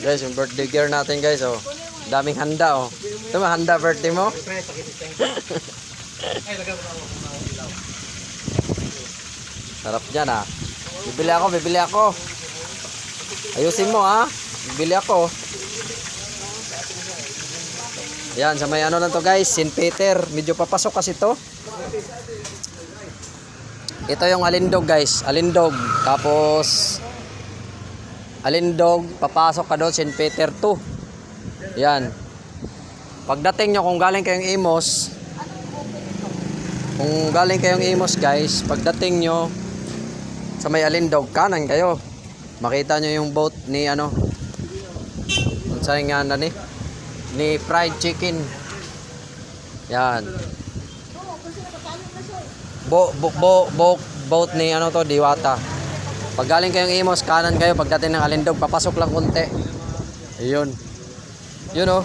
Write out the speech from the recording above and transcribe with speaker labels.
Speaker 1: Guys, yung birthday gear natin guys, oh. Daming handa, oh. Ito ba, handa birthday mo? Sarap dyan, ah. Bibili ako. Ayusin mo, ha. Bibili ako. Yan, sa may ano lang to guys, St. Peter. Medyo papasok kasi to. Ito yung Alindog guys, Alindog. Tapos Alindog, papasok ka doon St. Peter 2. Yan. Pagdating nyo kung galing kayong Imos, guys, pagdating nyo sa may Alindog, kanan kayo. Makita nyo yung boat ni ano. Saan nga na ni fried chicken. Yan. Boat ni ano to, Diwata. Pag galing kayong Imos, kanan kayo. Pagdating ng Alindog, papasok lang konti. Ayun. Yun, oh.